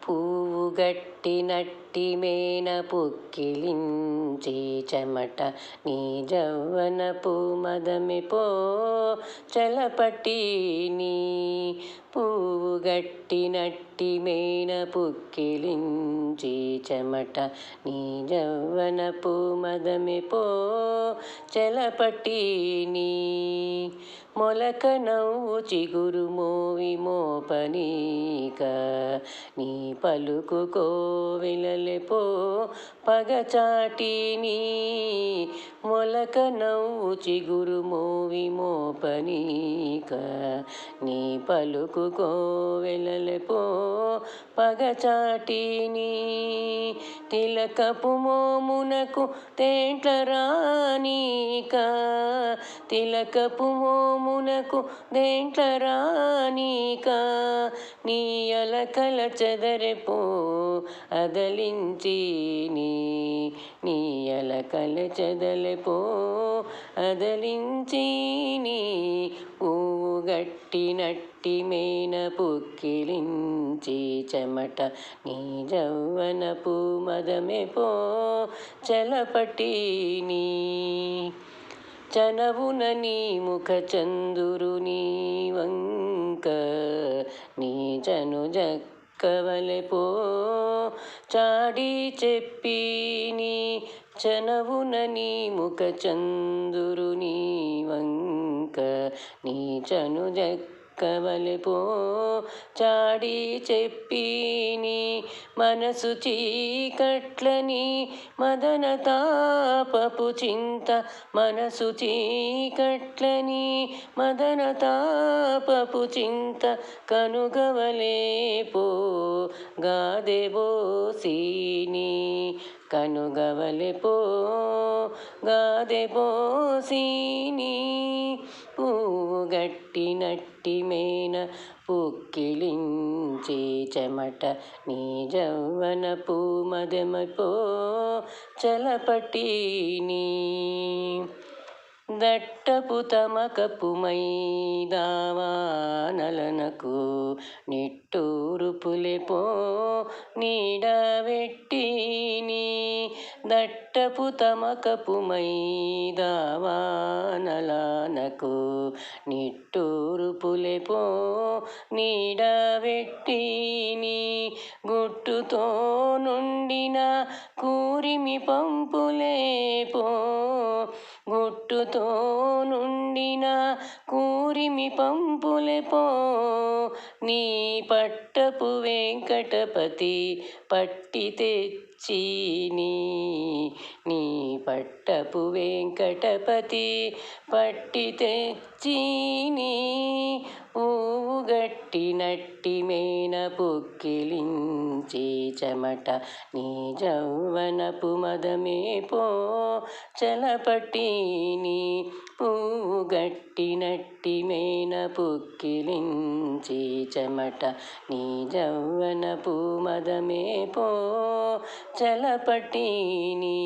పువ్వు గట్టినట్టి మేన పుక్కిలించి చెమట నీ జవ్వనపు మదమిపో చలపటిని. పువ్వు గట్టినట్టి మేన పుక్కిలించి చెమట నీ జవ్వనపు మదమిపో చలపటిని. మొలక నవ్వు చిగురు మోవి మోపనీక నీ పలుకు కోవిలలెపో పగచాటిని. మొలక నవ్వు చిగురు మోవి మోపనీక నీ పలుకు కోవెలలెపో పగచాటిని. తిలకపు మోమునకు తేంట్ల రానీక తిలకపు మోమునకు దేంట్ల రానీక నీ అలకల చెదరెపో అదలించి నీ అలకల చెదలెపో అదలించి పువ్వు గట్టినట్టి మేన పుక్కిలించి చెమట నీ జవ్వనపు మదమెపో చలపటిని. చనవున నీ ముఖ చందురుని వంక నీ చను జక్కవలెపో చాడి చెప్పిని. చనవున నీ ముఖ చందురుని వంక నీ చను జక్కవలెపో చాడి చెప్పిని. మనసు చీకట్లని మదన తాపపు చింత మనసు చీకట్లని మదన తాపపు చింత కనుగవలేపో గాదెబోసిని. కనుగవలెపో గాదెబోసిని. పువ్వు గట్టినట్టి మేన పుక్కిలించి చెమట నీ జవ్వనపు మదెమపో చలపటిని. దట్టపు తమకపు మైదావానలనకు నిట్టూరుపులెపో నీడవెట్టిని. దట్టపు తమకపు మైదావానలనకు నిట్టూరుపులెపో నీడవెట్టిని. గుట్టుతో నుండిన కూరిమి పంపులేపో గుట్టుతో నుండిన కూరిమి పంపులెపో నీ పట్టపు వెంకటపతి పట్టి తెచ్చిని. నీ పట్టపు వెంకటపతి పట్టి తెచ్చిని. పువ్వు గట్టినట్టి మేన పుక్కిలించి చెమట నీ జవ్వనపు మదమేపో చలపటిని. పువ్వు గట్టినట్టి మేన పుక్కిలించి చెమట నీ జవ్వనపు మదమేపో చలపటిని.